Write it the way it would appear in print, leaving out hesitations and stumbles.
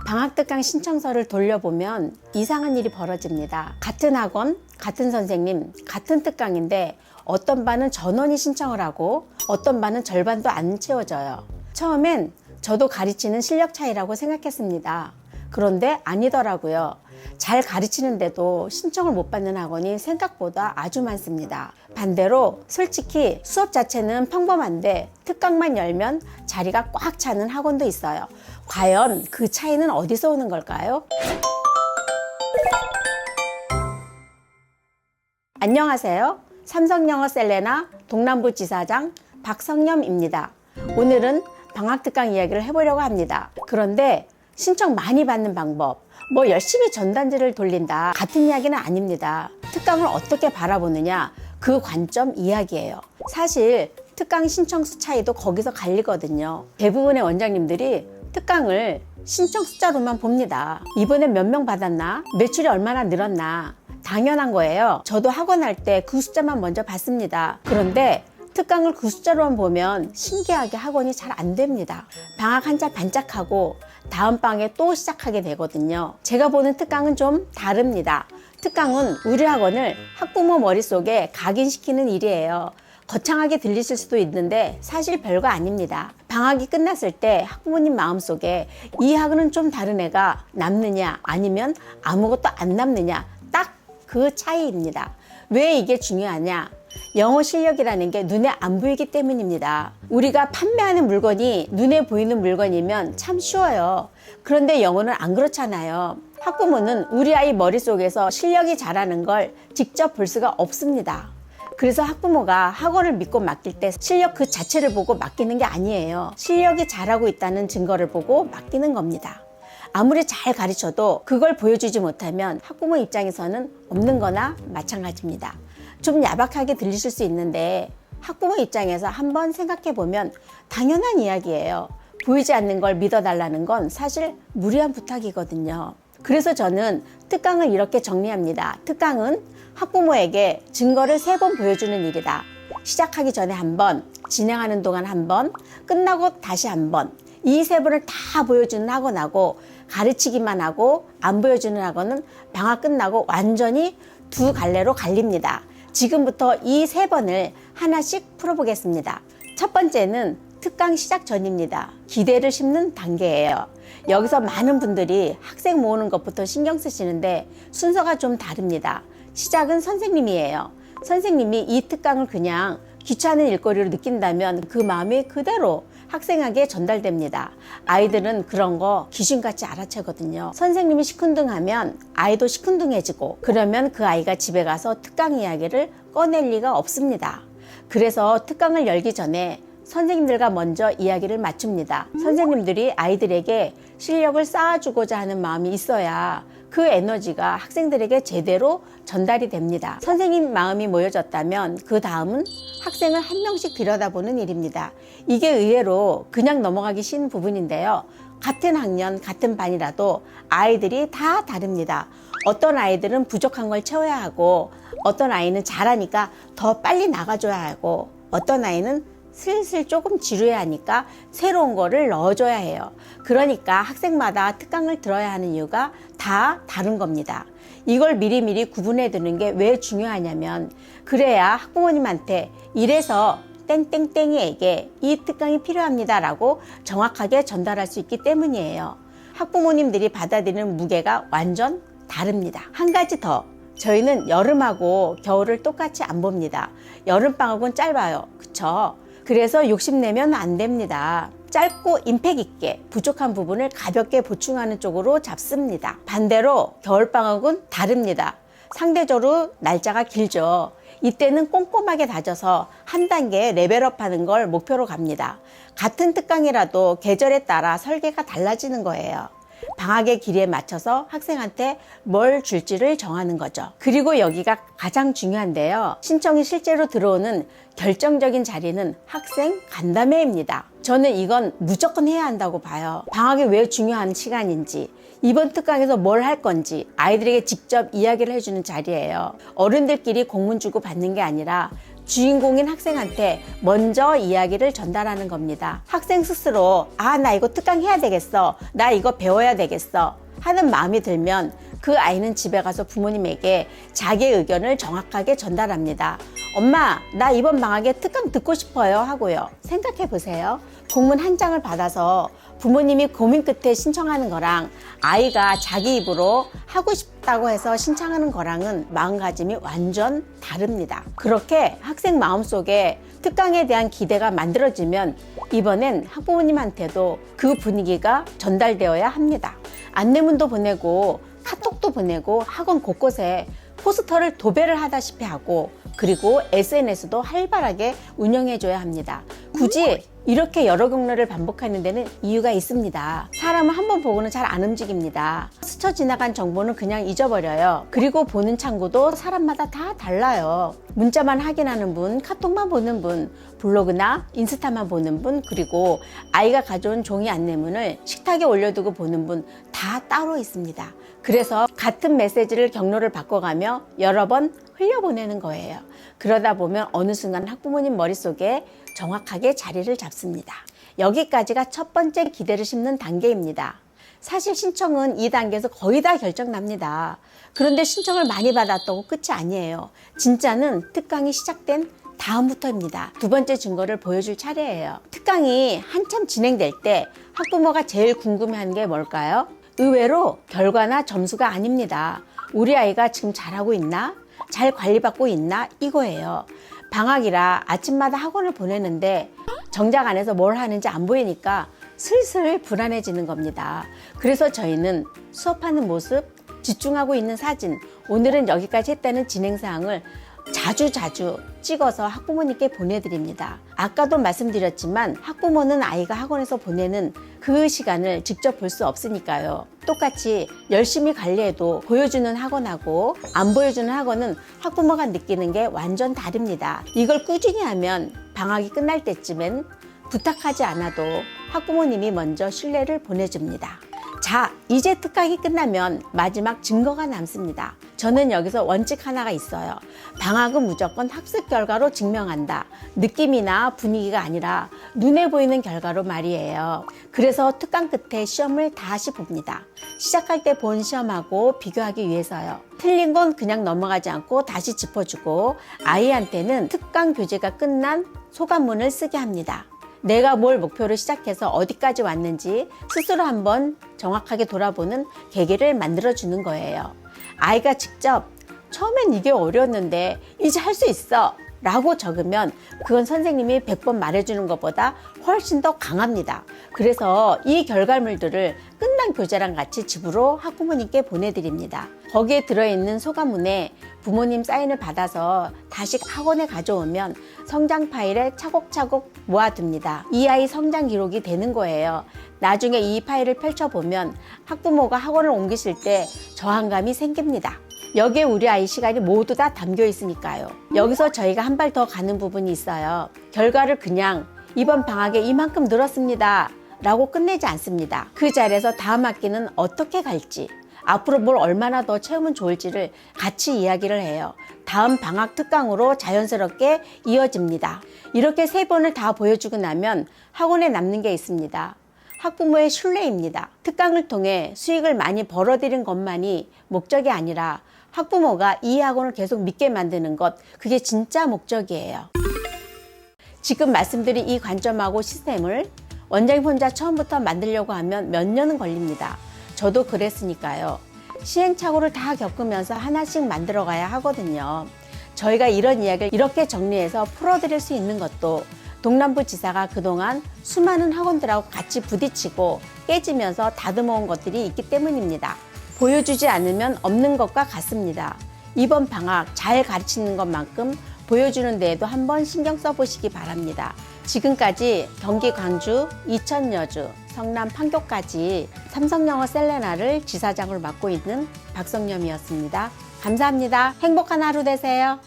방학특강 신청서를 돌려보면 이상한 일이 벌어집니다. 같은 학원, 같은 선생님, 같은 특강인데 어떤 반은 전원이 신청을 하고 어떤 반은 절반도 안 채워져요. 처음엔 저도 가르치는 실력 차이라고 생각했습니다. 그런데 아니더라고요. 잘 가르치는데도 신청을 못 받는 학원이 생각보다 아주 많습니다. 반대로 솔직히 수업 자체는 평범한데 특강만 열면 자리가 꽉 차는 학원도 있어요. 과연 그 차이는 어디서 오는 걸까요? 안녕하세요. 삼성영어 셀레나 동남부지사장 박성념입니다. 오늘은 방학특강 이야기를 해보려고 합니다. 그런데 신청 많이 받는 방법, 열심히 전단지를 돌린다 같은 이야기는 아닙니다. 특강을 어떻게 바라보느냐, 그 관점 이야기예요. 사실 특강 신청수 차이도 거기서 갈리거든요. 대부분의 원장님들이 특강을 신청 숫자로만 봅니다. 이번에 몇 명 받았나? 매출이 얼마나 늘었나? 당연한 거예요. 저도 학원 할 때 그 숫자만 먼저 봤습니다. 그런데 특강을 그 숫자로만 보면 신기하게 학원이 잘 안 됩니다. 방학 한참 반짝하고 다음 방에 또 시작하게 되거든요. 제가 보는 특강은 좀 다릅니다. 특강은 우리 학원을 학부모 머릿속에 각인시키는 일이에요. 거창하게 들리실 수도 있는데 사실 별거 아닙니다. 방학이 끝났을 때 학부모님 마음속에 이 학원은 좀 다른 애가 남느냐 아니면 아무것도 안 남느냐, 딱 그 차이입니다. 왜 이게 중요하냐? 영어 실력이라는 게 눈에 안 보이기 때문입니다. 우리가 판매하는 물건이 눈에 보이는 물건이면 참 쉬워요. 그런데 영어는 안 그렇잖아요. 학부모는 우리 아이 머릿속에서 실력이 자라는 걸 직접 볼 수가 없습니다. 그래서 학부모가 학원을 믿고 맡길 때 실력 그 자체를 보고 맡기는 게 아니에요. 실력이 잘하고 있다는 증거를 보고 맡기는 겁니다. 아무리 잘 가르쳐도 그걸 보여주지 못하면 학부모 입장에서는 없는 거나 마찬가지입니다. 좀 야박하게 들리실 수 있는데 학부모 입장에서 한번 생각해 보면 당연한 이야기예요. 보이지 않는 걸 믿어달라는 건 사실 무리한 부탁이거든요. 그래서 저는 특강을 이렇게 정리합니다. 특강은 학부모에게 증거를 3번 보여주는 일이다. 시작하기 전에 한 번, 진행하는 동안 한 번, 끝나고 다시 한 번. 이 3번을 다 보여주는 학원하고 가르치기만 하고 안 보여주는 학원은 방학 끝나고 완전히 두 갈래로 갈립니다. 지금부터 이 3번을 하나씩 풀어보겠습니다. 첫 번째는 특강 시작 전입니다. 기대를 심는 단계예요. 여기서 많은 분들이 학생 모으는 것부터 신경 쓰시는데 순서가 좀 다릅니다. 시작은 선생님이에요. 선생님이 이 특강을 그냥 귀찮은 일거리로 느낀다면 그 마음이 그대로 학생에게 전달됩니다. 아이들은 그런 거 귀신같이 알아채거든요. 선생님이 시큰둥하면 아이도 시큰둥해지고, 그러면 그 아이가 집에 가서 특강 이야기를 꺼낼 리가 없습니다. 그래서 특강을 열기 전에 선생님들과 먼저 이야기를 맞춥니다. 선생님들이 아이들에게 실력을 쌓아주고자 하는 마음이 있어야 그 에너지가 학생들에게 제대로 전달이 됩니다. 선생님 마음이 모여졌다면 그 다음은 학생을 한 명씩 들여다보는 일입니다. 이게 의외로 그냥 넘어가기 쉬운 부분인데요. 같은 학년, 같은 반이라도 아이들이 다 다릅니다. 어떤 아이들은 부족한 걸 채워야 하고, 어떤 아이는 잘하니까 더 빨리 나가줘야 하고, 어떤 아이는 슬슬 조금 지루해 하니까 새로운 거를 넣어줘야 해요. 그러니까 학생마다 특강을 들어야 하는 이유가 다 다른 겁니다. 이걸 미리미리 구분해 두는 게 왜 중요하냐면, 그래야 학부모님한테 이래서 땡땡땡이에게 이 특강이 필요합니다 라고 정확하게 전달할 수 있기 때문이에요. 학부모님들이 받아들이는 무게가 완전 다릅니다. 한 가지 더, 저희는 여름하고 겨울을 똑같이 안 봅니다. 여름방학은 짧아요. 그쵸? 그래서 욕심내면 안 됩니다. 짧고 임팩 있게 부족한 부분을 가볍게 보충하는 쪽으로 잡습니다. 반대로 겨울방학은 다릅니다. 상대적으로 날짜가 길죠. 이때는 꼼꼼하게 다져서 한 단계 레벨업하는 걸 목표로 갑니다. 같은 특강이라도 계절에 따라 설계가 달라지는 거예요. 방학의 길이에 맞춰서 학생한테 뭘 줄지를 정하는 거죠. 그리고 여기가 가장 중요한데요. 신청이 실제로 들어오는 결정적인 자리는 학생 간담회입니다. 저는 이건 무조건 해야 한다고 봐요. 방학이 왜 중요한 시간인지, 이번 특강에서 뭘 할 건지 아이들에게 직접 이야기를 해주는 자리예요. 어른들끼리 공문 주고 받는 게 아니라 주인공인 학생한테 먼저 이야기를 전달하는 겁니다. 학생 스스로 나 이거 특강 해야 되겠어, 나 이거 배워야 되겠어 하는 마음이 들면 그 아이는 집에 가서 부모님에게 자기의 의견을 정확하게 전달합니다. 엄마, 나 이번 방학에 특강 듣고 싶어요 하고요. 생각해 보세요. 공문 한 장을 받아서 부모님이 고민 끝에 신청하는 거랑 아이가 자기 입으로 하고 싶다고 해서 신청하는 거랑은 마음가짐이 완전 다릅니다. 그렇게 학생 마음속에 특강에 대한 기대가 만들어지면 이번엔 학부모님한테도 그 분위기가 전달되어야 합니다. 안내문도 보내고 카톡도 보내고 학원 곳곳에 포스터를 도배를 하다시피 하고, 그리고 SNS도 활발하게 운영해줘야 합니다. 굳이 이렇게 여러 경로를 반복하는 데는 이유가 있습니다. 사람은 한 번 보고는 잘 안 움직입니다. 스쳐 지나간 정보는 그냥 잊어버려요. 그리고 보는 창구도 사람마다 다 달라요. 문자만 확인하는 분, 카톡만 보는 분, 블로그나 인스타만 보는 분, 그리고 아이가 가져온 종이 안내문을 식탁에 올려두고 보는 분 다 따로 있습니다. 그래서 같은 메시지를 경로를 바꿔가며 여러 번 흘려보내는 거예요. 그러다 보면 어느 순간 학부모님 머릿속에 정확하게 자리를 잡습니다. 여기까지가 첫 번째 기대를 심는 단계입니다. 사실 신청은 이 단계에서 거의 다 결정납니다. 그런데 신청을 많이 받았다고 끝이 아니에요. 진짜는 특강이 시작된 다음부터입니다. 두 번째 증거를 보여줄 차례예요. 특강이 한참 진행될 때 학부모가 제일 궁금해하는 게 뭘까요? 의외로 결과나 점수가 아닙니다. 우리 아이가 지금 잘하고 있나? 잘 관리받고 있나? 이거예요. 방학이라 아침마다 학원을 보내는데 정작 안에서 뭘 하는지 안 보이니까 슬슬 불안해지는 겁니다. 그래서 저희는 수업하는 모습, 집중하고 있는 사진, 오늘은 여기까지 했다는 진행사항을 자주 찍어서 학부모님께 보내드립니다. 아까도 말씀드렸지만 학부모는 아이가 학원에서 보내는 그 시간을 직접 볼 수 없으니까요. 똑같이 열심히 관리해도 보여주는 학원하고 안 보여주는 학원은 학부모가 느끼는 게 완전 다릅니다. 이걸 꾸준히 하면 방학이 끝날 때쯤엔 부탁하지 않아도 학부모님이 먼저 신뢰를 보내줍니다. 자, 이제 특강이 끝나면 마지막 증거가 남습니다. 저는 여기서 원칙 하나가 있어요. 방학은 무조건 학습 결과로 증명한다. 느낌이나 분위기가 아니라 눈에 보이는 결과로 말이에요. 그래서 특강 끝에 시험을 다시 봅니다. 시작할 때 본 시험하고 비교하기 위해서요. 틀린 건 그냥 넘어가지 않고 다시 짚어주고, 아이한테는 특강 교재가 끝난 소감문을 쓰게 합니다. 내가 뭘 목표로 시작해서 어디까지 왔는지 스스로 한번 정확하게 돌아보는 계기를 만들어주는 거예요. 아이가 직접 처음엔 이게 어려웠는데 이제 할 수 있어 라고 적으면 그건 선생님이 100번 말해주는 것보다 훨씬 더 강합니다. 그래서 이 결과물들을 끝난 교재랑 같이 집으로 학부모님께 보내드립니다. 거기에 들어있는 소감문에 부모님 사인을 받아서 다시 학원에 가져오면 성장 파일에 차곡차곡 모아둡니다. 이 아이 성장 기록이 되는 거예요. 나중에 이 파일을 펼쳐보면 학부모가 학원을 옮기실 때 저항감이 생깁니다. 여기에 우리 아이 시간이 모두 다 담겨 있으니까요. 여기서 저희가 한 발 더 가는 부분이 있어요. 결과를 그냥 이번 방학에 이만큼 늘었습니다 라고 끝내지 않습니다. 그 자리에서 다음 학기는 어떻게 갈지, 앞으로 뭘 얼마나 더 채우면 좋을지를 같이 이야기를 해요. 다음 방학 특강으로 자연스럽게 이어집니다. 이렇게 3번을 다 보여주고 나면 학원에 남는 게 있습니다. 학부모의 신뢰입니다. 특강을 통해 수익을 많이 벌어들인 것만이 목적이 아니라 학부모가 이 학원을 계속 믿게 만드는 것, 그게 진짜 목적이에요. 지금 말씀드린 이 관점하고 시스템을 원장님 혼자 처음부터 만들려고 하면 몇 년은 걸립니다. 저도 그랬으니까요. 시행착오를 다 겪으면서 하나씩 만들어가야 하거든요. 저희가 이런 이야기를 이렇게 정리해서 풀어드릴 수 있는 것도 동남부 지사가 그동안 수많은 학원들하고 같이 부딪히고 깨지면서 다듬어온 것들이 있기 때문입니다. 보여주지 않으면 없는 것과 같습니다. 이번 방학 잘 가르치는 것만큼 보여주는 데에도 한번 신경 써보시기 바랍니다. 지금까지 경기 광주, 이천 여주, 성남 판교까지 삼성영어 셀레나를 지사장을 맡고 있는 박성념이었습니다. 감사합니다. 행복한 하루 되세요.